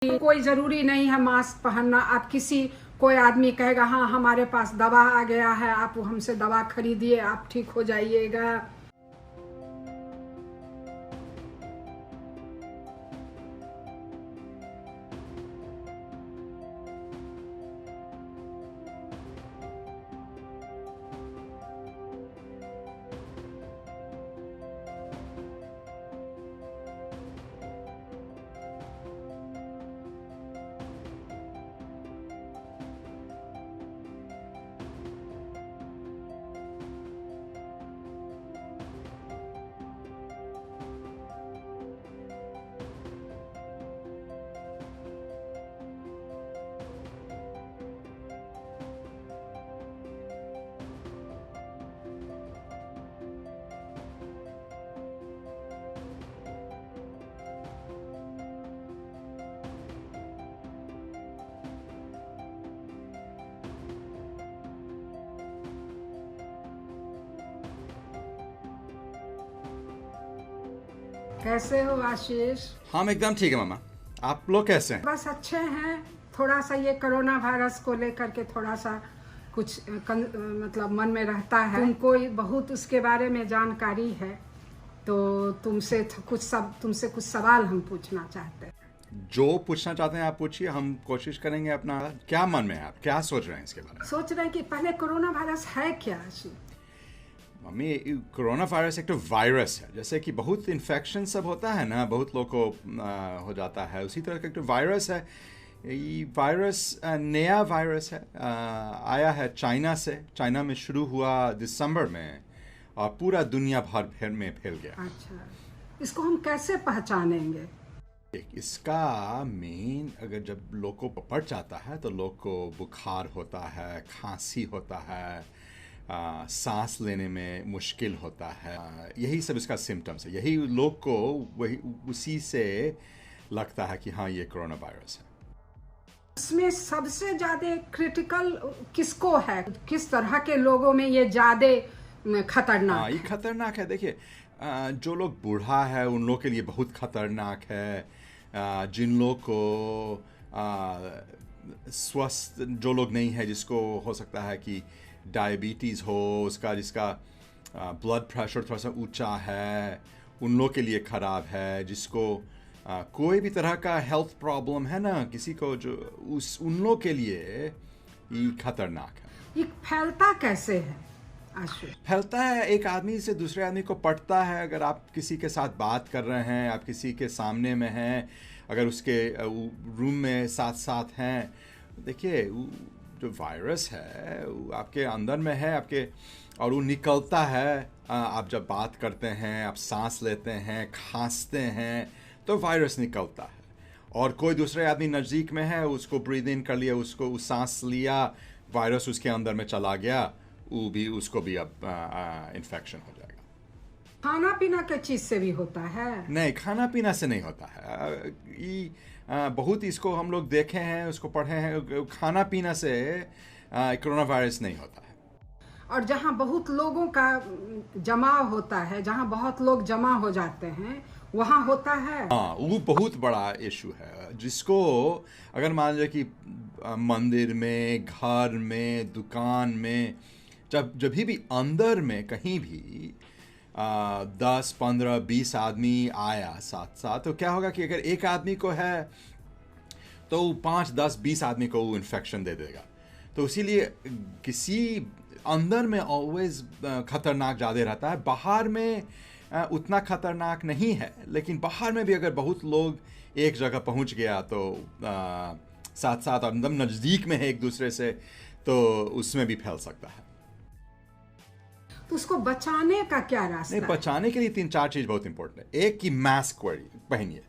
कोई ज़रूरी नहीं है मास्क पहनना। आप कोई आदमी कहेगा हाँ हमारे पास दवा आ गया है, आप हमसे दवा खरीदिए, आप ठीक हो जाइएगा। कैसे हो आशीष? हम एकदम ठीक है मामा। आप लोग कैसे हैं? बस अच्छे हैं। थोड़ा सा ये कोरोना वायरस को लेकर के थोड़ा सा कुछ मतलब मन में रहता है। तुमको बहुत उसके बारे में जानकारी है, तो तुमसे कुछ सवाल हम पूछना चाहते हैं। जो पूछना चाहते हैं आप पूछिए, हम कोशिश करेंगे अपना। क्या मन में है, आप क्या सोच रहे हैं इसके बारे में? सोच रहे हैं कि पहले कोरोना वायरस है क्या आशीष? मम्मी, कोरोना वायरस एक तो वायरस है। जैसे कि बहुत इन्फेक्शन सब होता है ना, बहुत लोग को हो जाता है, उसी तरह का एक तो वायरस है। ये वायरस नया वायरस है, आया है चाइना से। चाइना में शुरू हुआ दिसंबर में और पूरा दुनिया भर में फैल गया। अच्छा, इसको हम कैसे पहचानेंगे? इसका मेन, अगर जब लोग को पकड़ जाता है तो लोग को बुखार होता है, खांसी होता है, सांस लेने में मुश्किल होता है। यही सब इसका सिम्टम्स है। यही लोग को उसी से लगता है कि हाँ ये कोरोना वायरस है। इसमें सबसे ज़्यादा क्रिटिकल किसको है? किस तरह के लोगों में ये ज़्यादा खतरनाक है? ये खतरनाक है। देखिए, जो लोग बूढ़ा है उन लोग के लिए बहुत खतरनाक है। जिन लोग को स्वस्थ जो लोग नहीं है, जिसको हो सकता है कि डायबिटीज़ हो, जिसका ब्लड प्रेशर थोड़ा सा ऊंचा है, उन लोग के लिए ख़राब है। जिसको कोई भी तरह का हेल्थ प्रॉब्लम है ना, किसी को जो उन लोग के लिए ये खतरनाक है। ये फैलता कैसे है आशीष? फैलता है, एक आदमी से दूसरे आदमी को पड़ता है। अगर आप किसी के साथ बात कर रहे हैं, आप किसी के सामने में हैं, अगर उसके रूम में साथ साथ हैं, देखिए जो वायरस है वो आपके अंदर में है आपके, और वो निकलता है। आप जब बात करते हैं, आप सांस लेते हैं, खांसते हैं, तो वायरस निकलता है। और कोई दूसरे आदमी नज़दीक में है, उसको ब्रीद इन कर लिया, उसको सांस लिया, वायरस उसके अंदर में चला गया, उसको भी अब इन्फेक्शन हो जाएगा। खाना पीना के चीज़ से भी होता है? नहीं, खाना पीना से नहीं होता है। बहुत इसको हम लोग देखे हैं, उसको पढ़े हैं। खाना पीना से कोरोना वायरस नहीं होता है। और जहाँ बहुत लोगों का जमाव होता है, जहाँ बहुत लोग जमा हो जाते हैं, वहाँ होता है। हाँ, वो बहुत बड़ा इशू है। जिसको अगर मान लीजिए कि मंदिर में, घर में, दुकान में, जब भी अंदर में कहीं भी 10, 15, 20 आदमी आया साथ साथ, तो क्या होगा कि अगर एक आदमी को है तो 5, 10, 20 आदमी को वो इन्फेक्शन दे देगा। तो इसीलिए किसी अंदर में ऑलवेज खतरनाक ज़्यादा रहता है। बाहर में उतना खतरनाक नहीं है, लेकिन बाहर में भी अगर बहुत लोग एक जगह पहुंच गया तो साथ साथ एकदम नज़दीक में है एक दूसरे से, तो उसमें भी फैल सकता है। तो उसको बचाने का क्या रास्ता है? बचाने के लिए 3-4 चीज़ बहुत इंपॉर्टेंट है। एक कि मास्क पहनिए।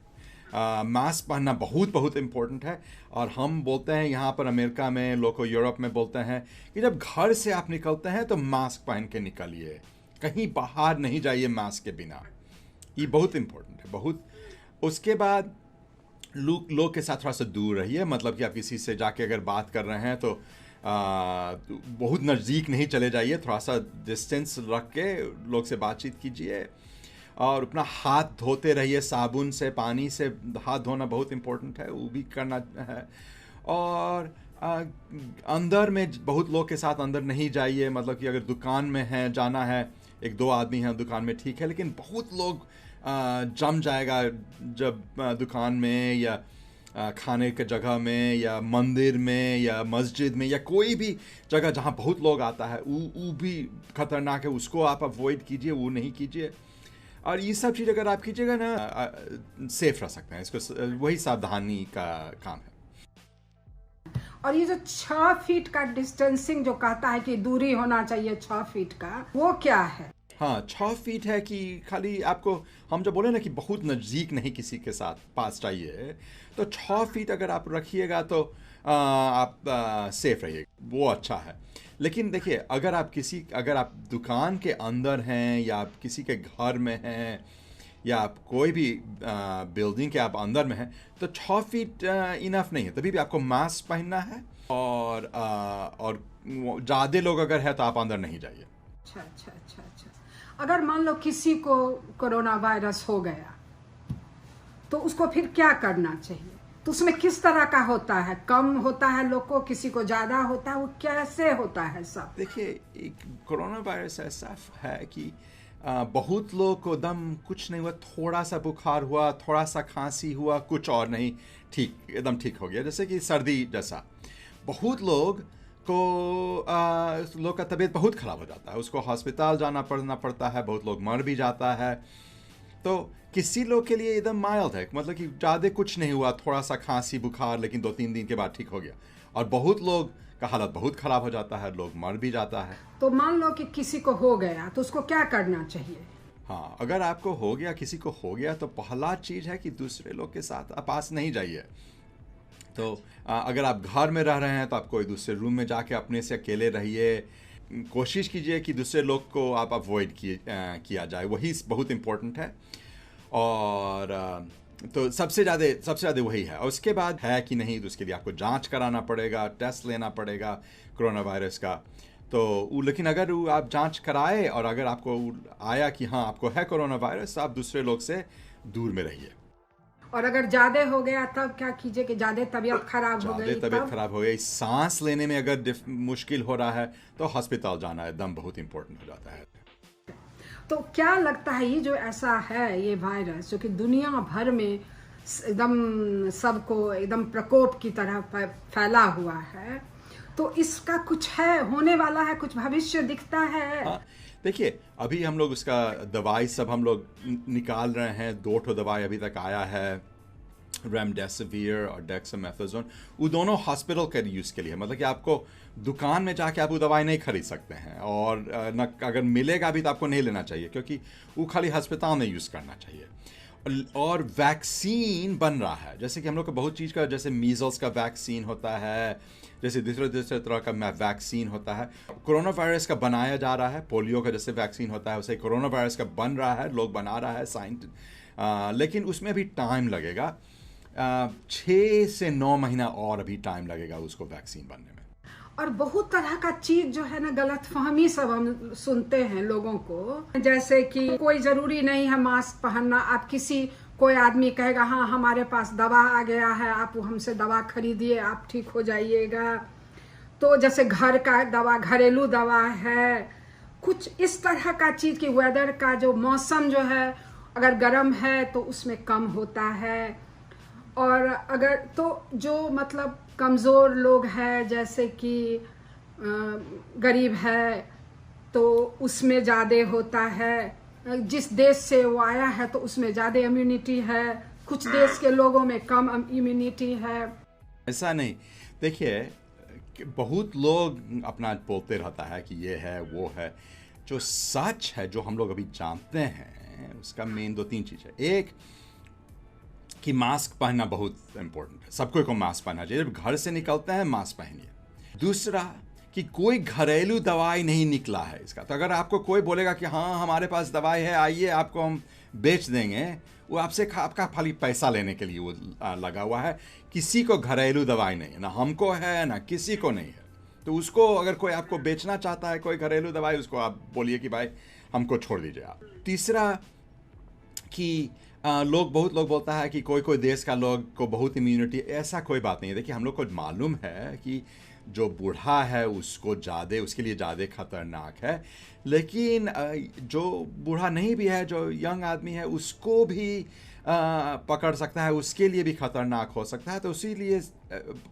मास्क पहनना बहुत बहुत इम्पोर्टेंट है। और हम बोलते हैं यहाँ पर अमेरिका में, लोग को यूरोप में बोलते हैं कि जब घर से आप निकलते हैं तो मास्क पहन के निकलिए, कहीं बाहर नहीं जाइए मास्क के बिना। ये बहुत इम्पोर्टेंट है, बहुत। उसके बाद लोग के साथ थोड़ा सा दूर रहिए। मतलब कि आप किसी से जाके अगर बात कर रहे हैं तो बहुत नज़दीक नहीं चले जाइए, थोड़ा सा डिस्टेंस रख के लोग से बातचीत कीजिए। और अपना हाथ धोते रहिए साबुन से, पानी से हाथ धोना बहुत इम्पोर्टेंट है, वो भी करना है। और अंदर में बहुत लोग के साथ अंदर नहीं जाइए, मतलब कि अगर दुकान में है जाना है, एक दो आदमी हैं दुकान में ठीक है, लेकिन बहुत लोग जम जाएगा जब दुकान में या खाने के जगह में या मंदिर में या मस्जिद में या कोई भी जगह जहाँ बहुत लोग आता है, वो भी खतरनाक है, उसको आप अवॉइड कीजिए, वो नहीं कीजिए। और ये सब चीज़ अगर आप कीजिएगा ना, सेफ रह सकते हैं, इसको वही सावधानी का काम है। और ये जो 6 फीट का डिस्टेंसिंग जो कहता है कि दूरी होना चाहिए 6 फीट का, वो क्या है? हाँ, 6 फीट है कि खाली आपको, हम जो बोले ना कि बहुत नज़दीक नहीं किसी के साथ पास चाहिए, तो 6 फीट अगर आप रखिएगा तो आप सेफ रहिए, वो अच्छा है। लेकिन देखिए, अगर आप दुकान के अंदर हैं या आप किसी के घर में हैं या आप कोई भी बिल्डिंग के आप अंदर में हैं, तो 6 फीट इनफ नहीं है, तभी भी आपको मास्क पहनना है। और ज़्यादा लोग अगर है तो आप अंदर नहीं जाइए। अच्छा। अगर मान लो किसी को कोरोना वायरस हो गया तो उसको फिर क्या करना चाहिए? तो उसमें किस तरह का होता है? कम होता है लोग को, किसी को ज़्यादा होता है, वो कैसे होता है सब? देखिए, एक कोरोना वायरस ऐसा है कि बहुत लोग को दम कुछ नहीं हुआ, थोड़ा सा बुखार हुआ, थोड़ा सा खांसी हुआ, कुछ और नहीं, ठीक एकदम ठीक हो गया, जैसे कि सर्दी जैसा। बहुत लोग का तबीयत बहुत ख़राब हो जाता है, उसको हॉस्पिटल जाना पड़ता है, बहुत लोग मर भी जाता है। तो किसी लोग के लिए एकदम माइल्ड है, मतलब कि ज़्यादा कुछ नहीं हुआ, थोड़ा सा खांसी बुखार, लेकिन 2-3 दिन के बाद ठीक हो गया। और बहुत लोग का हालत बहुत ख़राब हो जाता है, लोग मर भी जाता है। तो मान लो कि किसी को हो गया तो उसको क्या करना चाहिए? हाँ, अगर आपको हो गया, किसी को हो गया, तो पहला चीज़ है कि दूसरे लोग के साथ आप पास नहीं जाइए। तो अगर आप घर में रह रहे हैं तो आप कोई दूसरे रूम में जाके अपने से अकेले रहिए, कोशिश कीजिए कि दूसरे लोग को आप अवॉइड किया जाए, वही बहुत इम्पोर्टेंट है। और तो सबसे ज़्यादा वही है। और उसके बाद है कि नहीं, तो उसके लिए आपको जांच कराना पड़ेगा, टेस्ट लेना पड़ेगा कोरोना वायरस का। तो लेकिन अगर आप जांच कराए और अगर आपको आया कि हाँ आपको है कोरोना वायरस, तो आप दूसरे लोग से दूर में रहिए। और अगर ज़्यादा हो गया तब क्या कीजिए कि ज़्यादा तबीयत खराब हो गई, सांस लेने में अगर मुश्किल हो रहा है, तो हॉस्पिटल जाना एकदम बहुत इम्पोर्टेंट हो जाता है। तो क्या लगता है, ये जो ऐसा है ये वायरस जो कि दुनिया भर में एकदम सबको एकदम प्रकोप की तरह फैला हुआ है, तो इसका कुछ है, होने वाला है, कुछ भविष्य दिखता है? हाँ, देखिए, अभी हम लोग उसका दवाई सब हम लोग निकाल रहे हैं। 2 दवाई अभी तक आया है, रेमडेसिविर और डेक्सामेथासोन। वो दोनों हॉस्पिटल के यूज़ के लिए, मतलब कि आपको दुकान में जाके आप वो दवाई नहीं खरीद सकते हैं, और न अगर मिलेगा भी तो आपको नहीं लेना चाहिए, क्योंकि वो खाली हॉस्पिटल में यूज़ करना चाहिए। और वैक्सीन बन रहा है, जैसे कि हम लोग को बहुत चीज़ का, जैसे मीज़ल्स का वैक्सीन होता है, जैसे दूसरे तरह का वैक्सीन होता है। कोरोना वायरस का बनाया जा रहा है, पोलियो का जैसे वैक्सीन होता है वैसे कोरोना वायरस का बन रहा है, लोग बना रहा है लेकिन उसमें भी टाइम लगेगा, 6 से 9 महीना और अभी टाइम लगेगा उसको वैक्सीन बनने में। और बहुत तरह का चीज जो है ना, गलतफहमी सब हम सुनते हैं लोगों को, जैसे कि कोई जरूरी नहीं है मास्क पहनना। आप कोई आदमी कहेगा हाँ हमारे पास दवा आ गया है, आप हमसे दवा खरीदिए, आप ठीक हो जाइएगा। तो जैसे घर का दवा, घरेलू दवा है, कुछ इस तरह का चीज की वेदर का जो मौसम जो है, अगर गर्म है तो उसमें कम होता है, और अगर तो जो मतलब कमज़ोर लोग हैं, जैसे कि गरीब है, तो उसमें ज़्यादा होता है। जिस देश से वो आया है तो उसमें ज़्यादा इम्यूनिटी है, कुछ देश के लोगों में कम इम्यूनिटी है। ऐसा नहीं, देखिए बहुत लोग अपना बोलते रहता है कि ये है वो है। जो सच है, जो हम लोग अभी जानते हैं, उसका मेन 2-3 चीज़ है। एक कि मास्क पहनना बहुत इम्पोर्टेंट है, सबको को मास्क पहनना चाहिए, जब घर से निकलते हैं मास्क पहनिए। दूसरा कि कोई घरेलू दवाई नहीं निकला है इसका, तो अगर आपको कोई बोलेगा कि हाँ हमारे पास दवाई है, आइए आपको हम बेच देंगे, वो आपसे आपका खाली पैसा लेने के लिए वो लगा हुआ है। किसी को घरेलू दवाई नहीं है, ना हमको है ना किसी को नहीं है। तो उसको अगर कोई आपको बेचना चाहता है कोई घरेलू दवाई, उसको आप बोलिए कि भाई हमको छोड़ दीजिए आप। तीसरा कि बहुत लोग बोलता है कि कोई देश का लोग को बहुत इम्यूनिटी, ऐसा कोई बात नहीं है। देखिए, हम लोग को मालूम है कि जो बूढ़ा है उसके लिए ज़्यादा खतरनाक है, लेकिन जो बूढ़ा नहीं भी है, जो यंग आदमी है, उसको भी पकड़ सकता है, उसके लिए भी खतरनाक हो सकता है। तो इसीलिए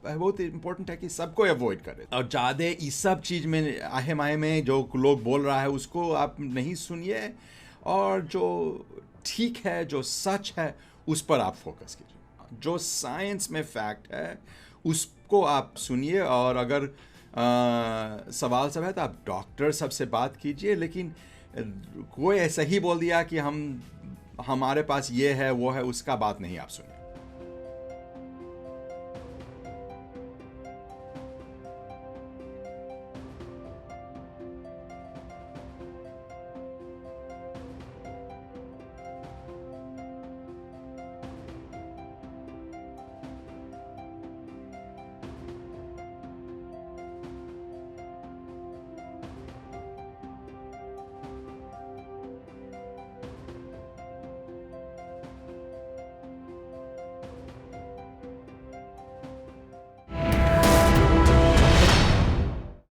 बहुत इम्पोर्टेंट है कि सबको अवॉइड करें, और ज़्यादा इस सब चीज़ में आहे माहे में जो लोग बोल रहा है उसको आप नहीं सुनिए, और जो ठीक है, जो सच है, उस पर आप फोकस कीजिए। जो साइंस में फैक्ट है उसको आप सुनिए, और अगर सवाल सब है तो आप डॉक्टर सबसे बात कीजिए। लेकिन कोई ऐसा ही बोल दिया कि हमारे पास ये है वो है, उसका बात नहीं आप सुनिए।